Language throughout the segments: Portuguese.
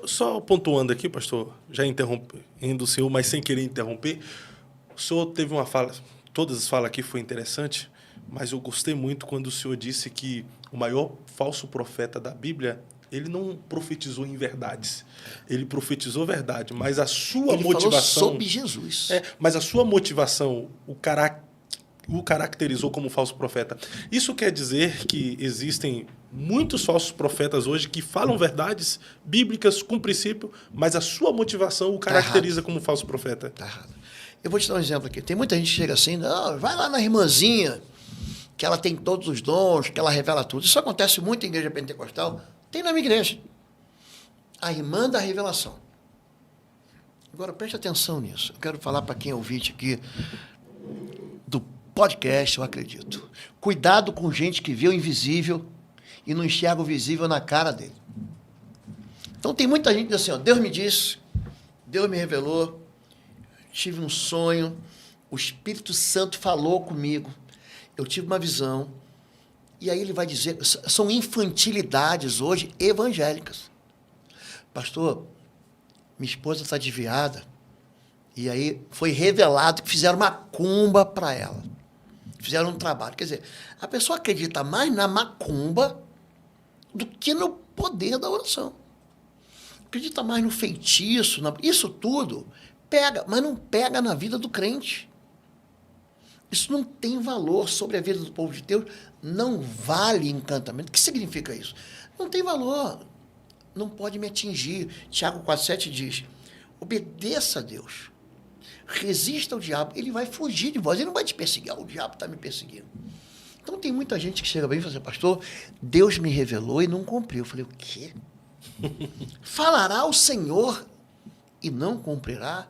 Só pontuando aqui, pastor, já interrompendo o senhor, mas sem querer interromper, o senhor teve uma fala, todas as falas aqui foi interessante, mas eu gostei muito quando o senhor disse que o maior falso profeta da Bíblia, ele não profetizou em verdades, ele profetizou verdade, mas a sua Ele motivação... falou sobre Jesus. Mas a sua motivação o caracterizou como falso profeta. Isso quer dizer que existem muitos falsos profetas hoje que falam verdades bíblicas com princípio, mas a sua motivação o caracteriza como falso profeta. Tá errado. Eu vou te dar um exemplo aqui. Tem muita gente que chega assim, não, vai lá na irmãzinha, que ela tem todos os dons, que ela revela tudo. Isso acontece muito em igreja pentecostal. Tem na minha igreja. A irmã da revelação. Agora, preste atenção nisso. Eu quero falar para quem é ouvinte aqui do podcast, eu acredito. Cuidado com gente que vê o invisível e não enxerga o visível na cara dele. Então, tem muita gente que diz assim, ó, Deus me disse, Deus me revelou, tive um sonho, o Espírito Santo falou comigo, eu tive uma visão, e aí ele vai dizer, são infantilidades hoje evangélicas. Pastor, minha esposa está desviada, e aí foi revelado que fizeram macumba para ela. Fizeram um trabalho. Quer dizer, a pessoa acredita mais na macumba do que no poder da oração. Acredita mais no feitiço, isso tudo pega, mas não pega na vida do crente. Isso não tem valor sobre a vida do povo de Deus, não vale encantamento. O que significa isso? Não tem valor, não pode me atingir. Tiago 4,7 diz, obedeça a Deus, resista ao diabo, ele vai fugir de vós, ele não vai te perseguir, o diabo está me perseguindo. Então tem muita gente que chega bem e fala assim, pastor, Deus me revelou e não cumpriu. Eu falei, o quê? Falará o Senhor e não cumprirá?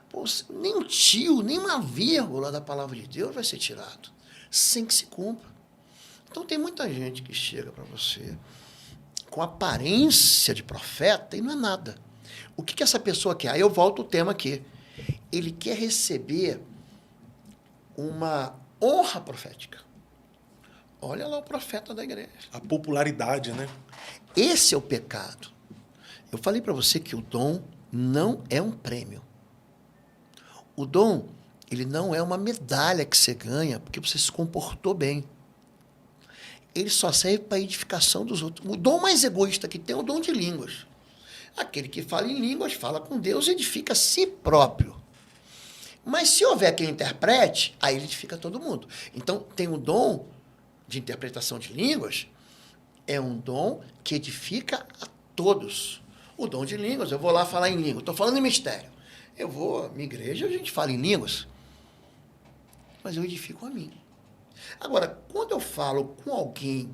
Pô, nem um tio, nem uma vírgula da palavra de Deus vai ser tirado, sem que se cumpra. Então tem muita gente que chega para você com aparência de profeta e não é nada. O que essa pessoa quer? Aí eu volto ao tema aqui. Ele quer receber uma honra profética. Olha lá o profeta da igreja. A popularidade, né? Esse é o pecado. Eu falei para você que o dom não é um prêmio. O dom, ele não é uma medalha que você ganha porque você se comportou bem. Ele só serve para a edificação dos outros. O dom mais egoísta que tem é o dom de línguas. Aquele que fala em línguas, fala com Deus, edifica a si próprio. Mas se houver quem interprete, aí ele edifica todo mundo. Então, tem o dom de interpretação de línguas, é um dom que edifica a todos. O dom de línguas, eu vou lá falar em língua, estou falando em mistério. Eu vou à minha igreja, a gente fala em línguas, mas eu edifico a mim. Agora, quando eu falo com alguém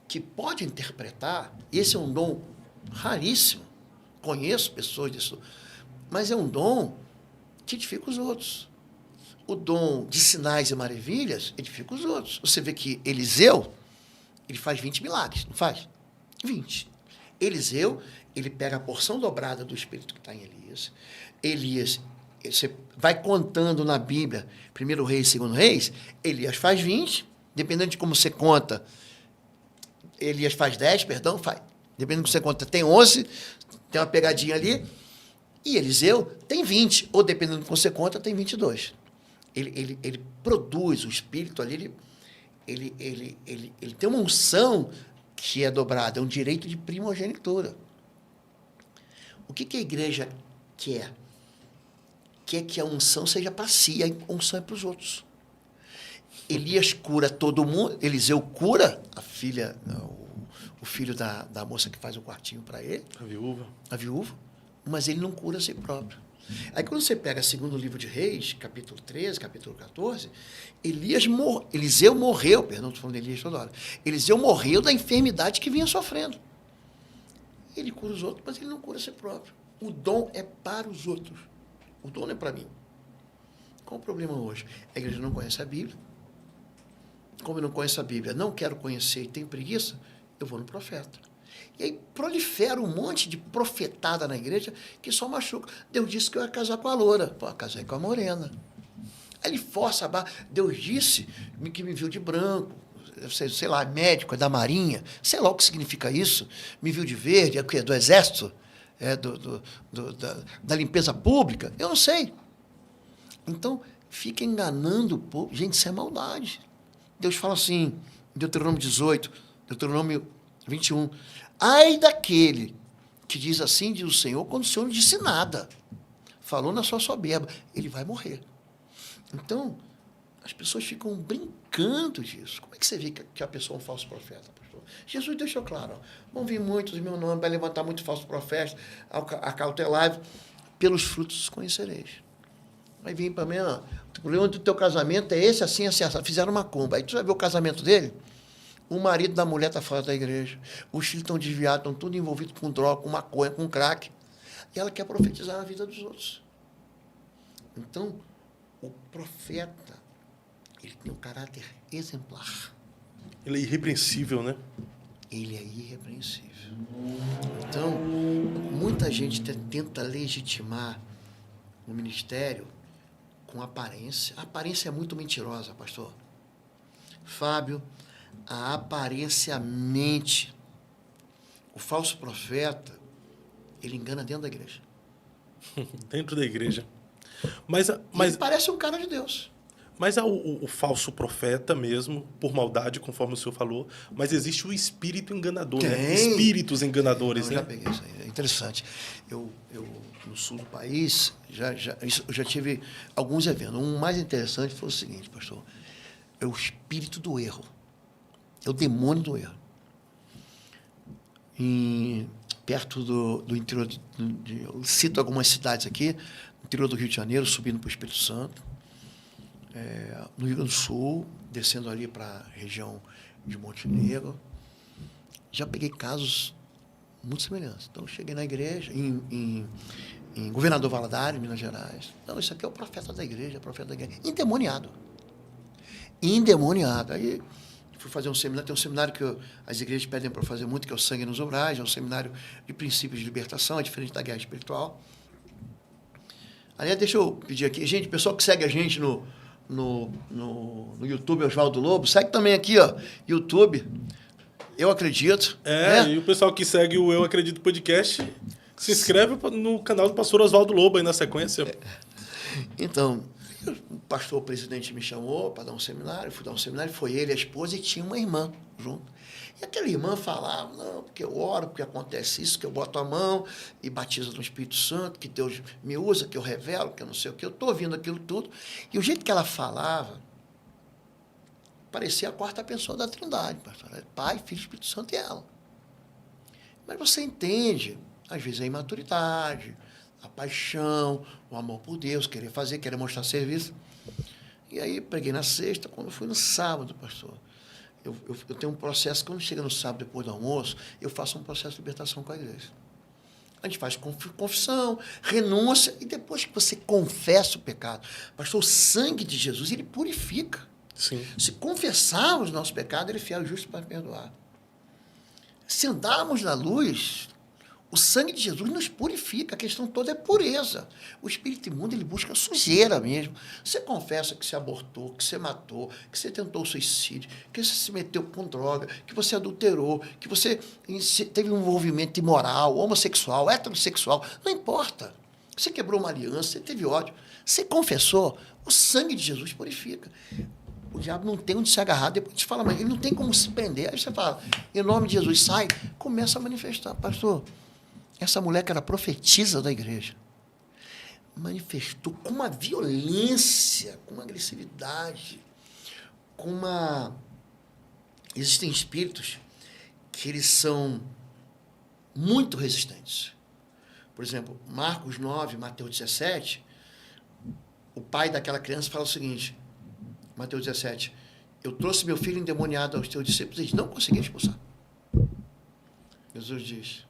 que pode interpretar, esse é um dom raríssimo, conheço pessoas disso, mas é um dom que edifica os outros. O dom de sinais e maravilhas edifica os outros. Você vê que Eliseu, ele faz 20 milagres, não faz? 20. Eliseu, ele pega a porção dobrada do Espírito que está em Elias. Elias, você vai contando na Bíblia, 1 Reis, 2 Reis, Elias faz 20, dependendo de como você conta, Elias faz 10, perdão, faz, dependendo de como você conta, tem 11, tem uma pegadinha ali, e Eliseu tem 20, ou dependendo de como você conta, tem 22. Ele produz o Espírito ali, ele tem uma unção que é dobrada, é um direito de primogenitura. O que a igreja quer? Quer que a unção seja para si, a unção é para os outros. Elias cura todo mundo, Eliseu cura a filha, o filho da moça que faz o quartinho para ele. A viúva, mas ele não cura a si próprio. Aí quando você pega segundo livro de Reis, capítulo 13, capítulo 14, Eliseu morreu, perdão, estou falando de Elias toda hora, Eliseu morreu da enfermidade que vinha sofrendo. Ele cura os outros, mas ele não cura a si próprio. O dom é para os outros. O dom não é para mim. Qual o problema hoje? A igreja não conhece a Bíblia. Como eu não conheço a Bíblia, não quero conhecer e tenho preguiça, eu vou no profeta. E aí prolifera um monte de profetada na igreja que só machuca. Deus disse que eu ia casar com a loura. Pô, casei com a morena. Aí ele força a barra. Deus disse que me viu de branco. sei lá, médico, é da Marinha, sei lá o que significa isso, me viu de verde, é do Exército, da limpeza pública, eu não sei. Então, fica enganando o povo. Gente, isso é maldade. Deus fala assim, Deuteronômio 18, Deuteronômio 21, ai daquele que diz assim, diz o Senhor, quando o Senhor não disse nada, falou na sua soberba, ele vai morrer. Então, as pessoas ficam brincando disso. Como é que você vê que a pessoa é um falso profeta, pastor? Jesus deixou claro, ó, vão vir muitos em meu nome, vai levantar muitos falsos profetas, acautelai-vos, pelos frutos os conhecereis. Aí vem para mim, ó, o problema do teu casamento é esse, assim, assim, assim. Fizeram uma comba. Aí tu vai ver o casamento dele, o marido da mulher está fora da igreja, os filhos estão desviados, estão tudo envolvidos com droga, com maconha, com crack. E ela quer profetizar na vida dos outros. Então, o profeta, ele tem um caráter exemplar. Ele é irrepreensível, né? Ele é irrepreensível. Então, muita gente tenta legitimar o ministério com aparência. A aparência é muito mentirosa, pastor. Fábio, a aparência mente. O falso profeta, ele engana dentro da igreja. Dentro da igreja. Mas ele parece um cara de Deus. Mas o falso profeta mesmo, por maldade, conforme o senhor falou, mas existe o espírito enganador, né? Espíritos enganadores, né? Eu já peguei isso aí, é interessante. Eu no sul do país, eu já tive alguns eventos. Um mais interessante foi o seguinte, pastor, é o espírito do erro, é o demônio do erro. Perto do interior, eu cito algumas cidades aqui, no interior do Rio de Janeiro, subindo para o Espírito Santo, no Rio Grande do Sul, descendo ali para a região de Montenegro, já peguei casos muito semelhantes. Então, eu cheguei na igreja, em Governador Valadares, Minas Gerais. Não, isso aqui é o profeta da igreja, endemoniado. Endemoniado. Aí, fui fazer um seminário, tem um seminário que as igrejas pedem para fazer muito, que é o Sangue nos Umbrais, é um seminário de princípios de libertação, é diferente da guerra espiritual. Aliás, deixa eu pedir aqui, gente, pessoal que segue a gente no YouTube, Oswaldo Lobo, segue também aqui, ó, YouTube, Eu Acredito. E o pessoal que segue o Eu Acredito Podcast, se inscreve no canal do pastor Oswaldo Lobo aí na sequência. Então, o pastor presidente me chamou para dar um seminário, fui dar um seminário, foi ele, a esposa, e tinha uma irmã junto. E aquela irmã falava, não, porque eu oro, porque acontece isso, que eu boto a mão e batizo no Espírito Santo, que Deus me usa, que eu revelo, que eu não sei o que. Eu estou ouvindo aquilo tudo. E o jeito que ela falava, parecia a quarta pessoa da Trindade, pastor. Pai, Filho, Espírito Santo e ela. Mas você entende, às vezes a imaturidade, a paixão, o amor por Deus, querer fazer, querer mostrar serviço. E aí, preguei na sexta, quando fui no sábado, pastor. Eu tenho um processo, quando chega no sábado, depois do almoço, eu faço um processo de libertação com a igreja. A gente faz confissão, renúncia, e depois que você confessa o pecado, pastor, o sangue de Jesus, ele purifica. Sim. Se confessarmos o nosso pecado, ele é fiel e justo para perdoar. Se andarmos na luz, o sangue de Jesus nos purifica, a questão toda é pureza. O espírito imundo, ele busca sujeira mesmo. Você confessa que você abortou, que você matou, que você tentou suicídio, que você se meteu com droga, que você adulterou, que você teve um envolvimento imoral, homossexual, heterossexual, não importa. Você quebrou uma aliança, você teve ódio. Você confessou, o sangue de Jesus purifica. O diabo não tem onde se agarrar, depois te fala, mas ele não tem como se prender. Aí você fala, em nome de Jesus, sai, começa a manifestar. Pastor, essa mulher que era profetisa da igreja, manifestou com uma violência, com uma agressividade, com uma... Existem espíritos que eles são muito resistentes. Por exemplo, Marcos 9, Mateus 17, o pai daquela criança fala o seguinte, Mateus 17, eu trouxe meu filho endemoniado aos teus discípulos, eles não conseguiram expulsar. Jesus diz,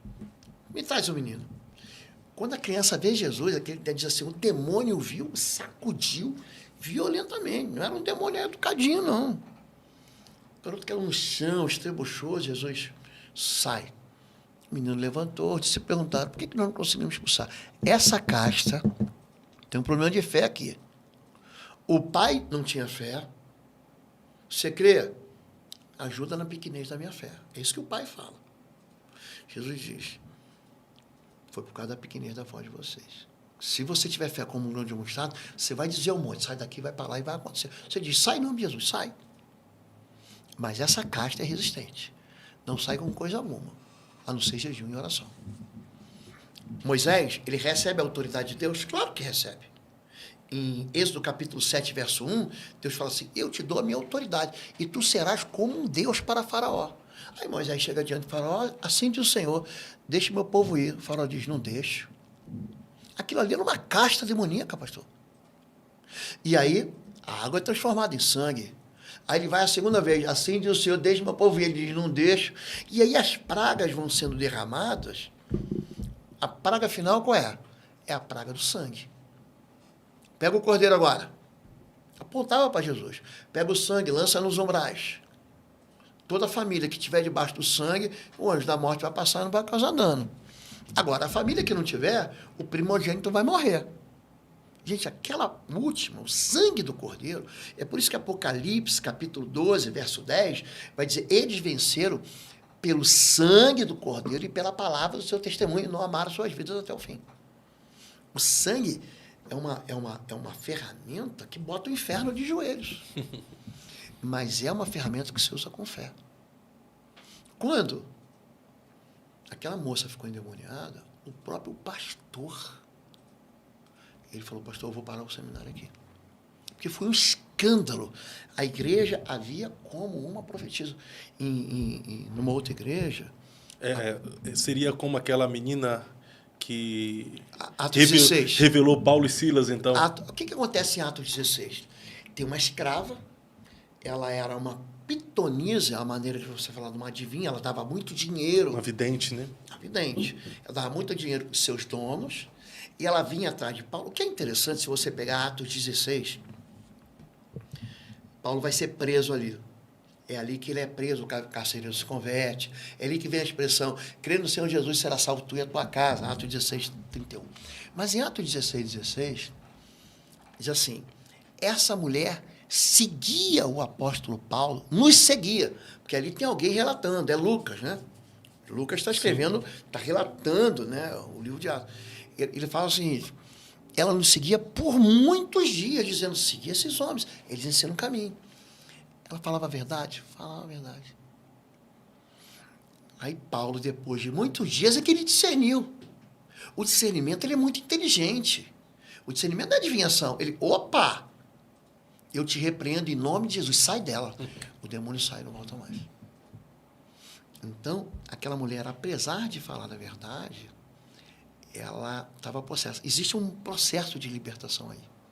me traz o menino. Quando a criança vê Jesus, aquele diz assim, o demônio o viu, sacudiu violentamente. Não era um demônio educadinho, não. O garoto caiu no chão, estrebuchou, Jesus sai. O menino levantou, se perguntaram, por que nós não conseguimos expulsar? Essa casta tem um problema de fé aqui. O pai não tinha fé. Você crê? ajuda na pequenez da minha fé. É isso que o Pai fala. Jesus diz, foi por causa da pequenez da fé de vocês. Se você tiver fé como um grão de mostarda, você vai dizer ao monte, sai daqui, vai para lá e vai acontecer. Você diz, sai em nome de Jesus, sai. Mas essa casta é resistente. Não sai com coisa alguma, a não ser jejum e oração. Moisés, ele recebe a autoridade de Deus? Claro que recebe. Em Êxodo capítulo 7, verso 1, Deus fala assim, eu te dou a minha autoridade, e tu serás como um Deus para Faraó. Aí Moisés chega diante de Faraó, assim diz o Senhor, deixe meu povo ir. O Faraó diz, não deixo. Aquilo ali era uma casta demoníaca, pastor. E aí, a água é transformada em sangue. Aí ele vai a segunda vez, assim diz o Senhor, deixe meu povo ir. Ele diz, não deixo. E aí as pragas vão sendo derramadas. A praga final qual é? É a praga do sangue. Pega o cordeiro agora. Apontava para Jesus. Pega o sangue, lança nos umbrais. Toda família que estiver debaixo do sangue, o anjo da morte vai passar e não vai causar dano. Agora, a família que não tiver, o primogênito vai morrer. Gente, aquela última, o sangue do cordeiro, é por isso que Apocalipse, capítulo 12, verso 10, vai dizer, eles venceram pelo sangue do cordeiro e pela palavra do seu testemunho, e não amaram suas vidas até o fim. O sangue é uma ferramenta que bota o inferno de joelhos. Mas é uma ferramenta que se usa com fé. Quando aquela moça ficou endemoniada, o próprio pastor, ele falou, pastor, eu vou parar o seminário aqui. Porque foi um escândalo. A igreja havia como uma profetisa. Numa outra igreja... Seria como aquela menina que Atos 16. Revelou Paulo e Silas, então. O que acontece em Atos 16? Tem uma escrava, ela era uma pitonisa, a maneira de você falar de uma adivinha, ela dava muito dinheiro. Uma vidente, né? Uma vidente. Ela dava muito dinheiro para os seus donos e ela vinha atrás de Paulo. O que é interessante, se você pegar Atos 16, Paulo vai ser preso ali. É ali que ele é preso, o carcereiro se converte. É ali que vem a expressão, crê no Senhor Jesus, será salvo tu e a tua casa. Atos 16, 31. Mas em Atos 16, 16, diz assim, essa mulher seguia o apóstolo Paulo, nos seguia, porque ali tem alguém relatando, é Lucas, né? Lucas está escrevendo, está relatando, né, o livro de Atos. Ele fala o seguinte, ela nos seguia por muitos dias, dizendo, seguia esses homens, eles ensinam o caminho. Ela falava a verdade? Falava a verdade. Aí Paulo, depois de muitos dias, é que ele discerniu. O discernimento, ele é muito inteligente. O discernimento não é adivinhação. Ele, opa, eu te repreendo em nome de Jesus, sai dela. O demônio sai e não volta mais. Então, aquela mulher, apesar de falar a verdade, ela estava possessa. Existe um processo de libertação aí.